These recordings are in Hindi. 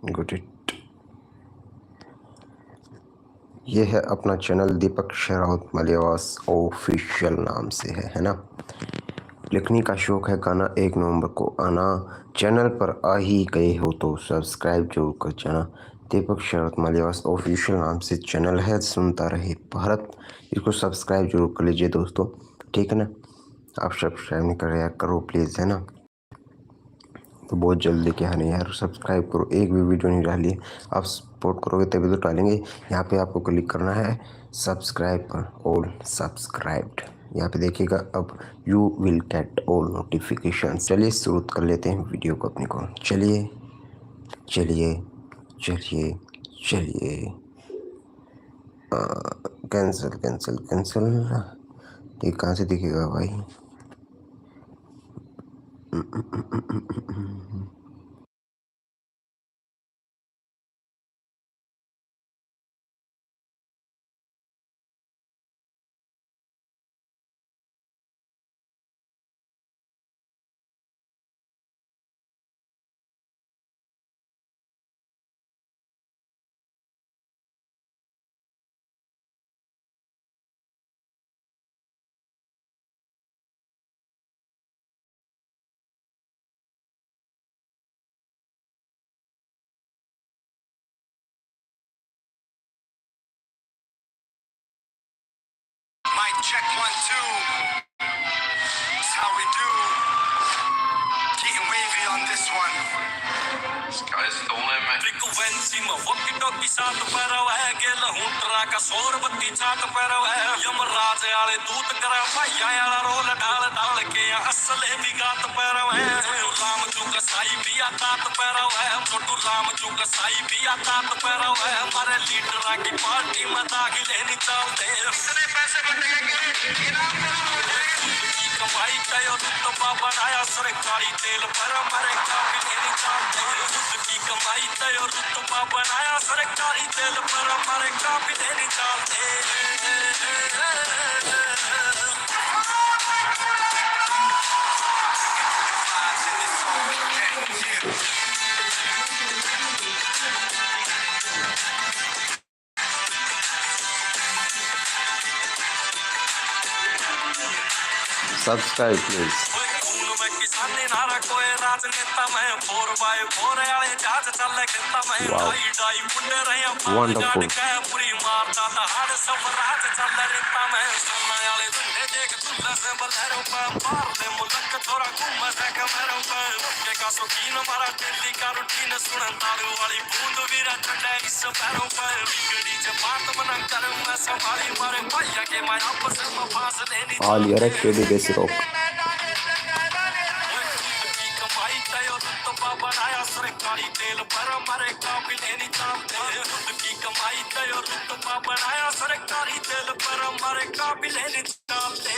Good it. ये है अपना चैनल दीपक शेरावत मलिवास ऑफिशियल नाम से है ना। लिखने का शौक है, गाना 1 नवंबर को आना। चैनल पर आ ही गए हो तो सब्सक्राइब जरूर कर जाना। दीपक शेरावत मलिवास ऑफिशियल नाम से चैनल है, सुनता रहे भारत। इसको सब्सक्राइब जरूर कर लीजिए दोस्तों, ठीक है ना। आप सब्सक्राइब नहीं कर रहे यार, करो प्लीज़, है ना। तो बहुत जल्दी क्या है नहीं यार, सब्सक्राइब करो, एक भी वीडियो नहीं डाली। आप सपोर्ट करोगे तभी तो डालेंगे। यहाँ पे आपको क्लिक करना है सब्सक्राइब पर, ऑल सब्सक्राइब्ड। यहाँ पे देखिएगा, अब you will get all notification. चलिए शुरू कर लेते हैं वीडियो को अपने को। चलिए चलिए चलिए चलिए। Cancel cancel cancel. ये कहाँ से दिखेगा भाई? Mic check 1 2. That's how we do. Getting wavy on this one. Sky's the limit. Frequency में वक्की टोकी साथ पैरव है, गेल हुंटरा का शोर बत्ती चाट पैरव है। यमराज आले दूत करे भैया याला रोल डाल डाल के असले भी गात पैरव है। छोटू राम चू कसाई भी आतात पैरव है, छोटू राम चू कसाई भी आतात पैरव है। हमारे लीडरा की पार्टी में दाखिल नहीं चलते, इतने पैसे बटेंगे इनाम कमाई कयो रुतबा बनाया सरकारी तेल पर हमारे काबिल नहीं चाहते। खुद की कमाई कयो रुतबा बनाया सरकारी तेल पर हमारे काबिल नहीं चाहते। Subscribe please. किसानी नारा कोई राजनेता में 4x4 आले जहाज चले खेता में ढाई ढाई मुंडे रहे वंडरफुल। पूरी मारता दहाड़ सब राज चले रेता में सोना आले दुल्हे देख दुल्हा से बलहरों पे मार दे मुल्क थोड़ा घूम से कमरों पे के का शौकीन मारा दिल्ली का रूटीन सुनन तालू वाली बूंद वीरा ठंडे इस पैरों पे बिगड़ी जब बात बना करूं मैं संभाली मारे भैया के मैं आपस में फांस लेनी ऑल ईयर केडी बेसी रॉक। बनाया सरकारी तेल पर हमारे काबिल नहीं चाहते। खुद की कमाई कयो रुतबा बनाया सरकारी तेल पर हमारे काबिल नहीं चाहते।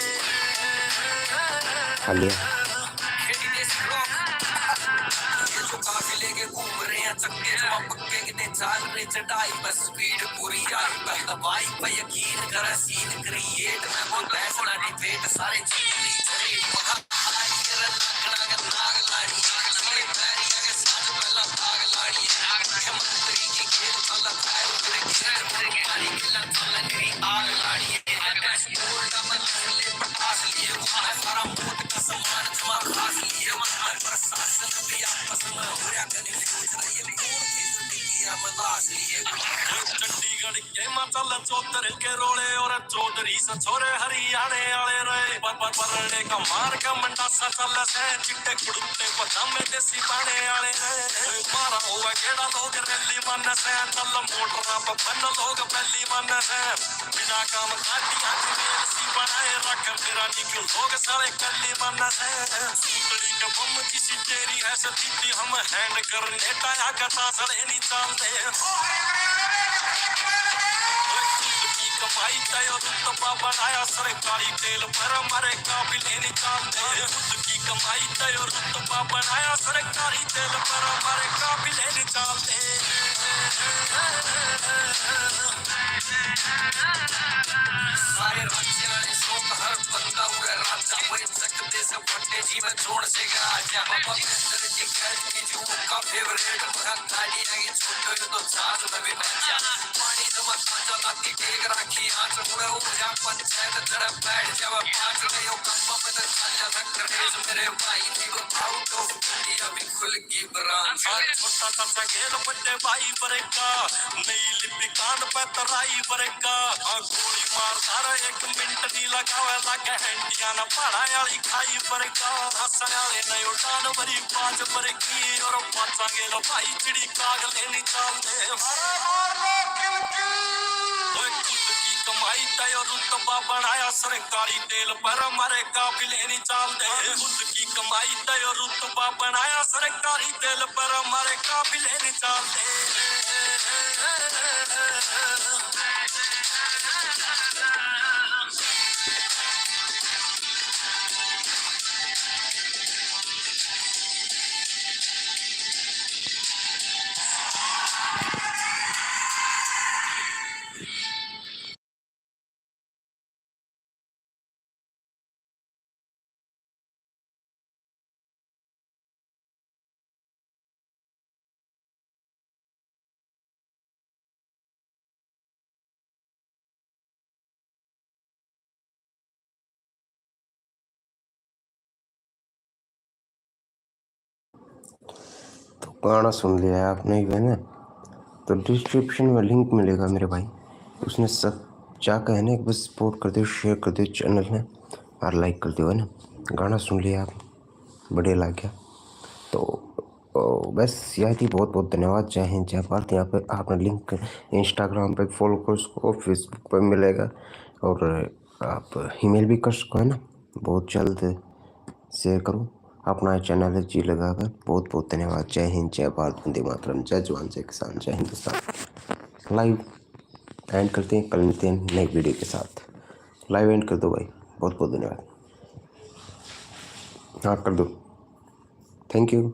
जो काफिले के घूम रहे हैं चक्के जमा पक्के कितने चाल रहे चढ़ाई बस स्पीड पूरी आई दवाई पे यकीन कर सीन क्रिएट में वो फैसला डिबेट सारे चीज चले मगा आई कर लगना के नाग लाड़ी सारे पैरिया के साथ पहला भाग लाड़ी मुख्यमंत्री की खेल चला पैर उतरे खेल मुर्गानी किला चला नहीं आग लाड़ी डैशबोर्ड में ले पटास लिए वो सारा मोट का सामान जमा खास लिए मन प्रशासन भी आपस में हो रहा कन्फ्यूज रही है चंडीगढ़ के मचल चौधर के रोले और चौधरी से छोरे हरियाणे वाले रहे परने का मार का मंडा सा चल से चिट्टे कुड़ते पजामे देसी बाने वाले मारा हुआ केड़ा लोग रैली मन से चल मोटर पर बन लोग पहली मन से बिना काम काटिया की मेल सी बनाए रख मेरा निकल लोग सारे कल्ली मन से सूतड़ी का बम किसी तेरी है सतीती हम हैंड करने टाया कथा सड़े नहीं चलते। कमाई कयो रुतबा बनाया सरकारी तेल पर हमारे काबिल नहीं चाहते। खुद की कमाई कयो रुतबा बनाया सरकारी तेल पर हमारे काबिल नहीं चाहते। सारे राज्य ने शोक हर बंदा हुआ राजा बन सकते से फटे जीवन छोड़ से राजा बाबा की कैद की जो का फेवरेट मेरा गाड़ी आगे छोटो यो तो जहाज में भी बैठ जा पानी नमक मजा लाती टेक रखी आंच मुड़े हो जा पंचायत जरा बैठ जावा पांच रहे कम में तो खाजा धक्कर रेस मेरे भाई थी वो आउट ऑफ इंडिया भी खुल की ब्रांच छोटा सा खेल बड़े भाई बरेगा नई लिपि कांड पे तराई बरेगा गोली मार सारा एक मिनट नहीं लगावे लगे हैंडिया ना पड़ा याली खाई बरेगा हंसने वाले नहीं उठान बरी पांच बरेगी और पांचा गेलो भाई चिड़ी काग लेनी चाल दे कमाई तय रुतबा बढ़ाया सरकारी तेल पर हमारे काबिल नहीं चाल दे खुद की कमाई तय रुतबा बढ़ाया सरकारी तेल पर हमारे काबिल नहीं चाल दे तो गाना सुन लिया आपने ही है ना, तो डिस्क्रिप्शन में लिंक मिलेगा मेरे भाई, उसने सब जाकर है ना एक बस सपोर्ट कर दो, शेयर कर दो चैनल में और लाइक कर दो है ना। गाना सुन लिया आप, बढ़िया लग गया तो बस यही थी। बहुत बहुत धन्यवाद। जय हिंद जय भारत। यहाँ पे आपने लिंक इंस्टाग्राम पे फॉलो कर उसको, फेसबुक पे मिलेगा और आप ईमेल भी कर सको है ना। बहुत जल्द शेयर करो अपना चैनल है जी लगाकर। बहुत बहुत धन्यवाद। जय हिंद जय भारत, वंदे मातरम, जय जवान जय किसान, जय हिंदुस्तान। लाइव एंड करते हैं, कल मिलते हैं नई वीडियो के साथ। लाइव एंड कर दो भाई, बहुत बहुत धन्यवाद। हाँ कर दो, थैंक यू।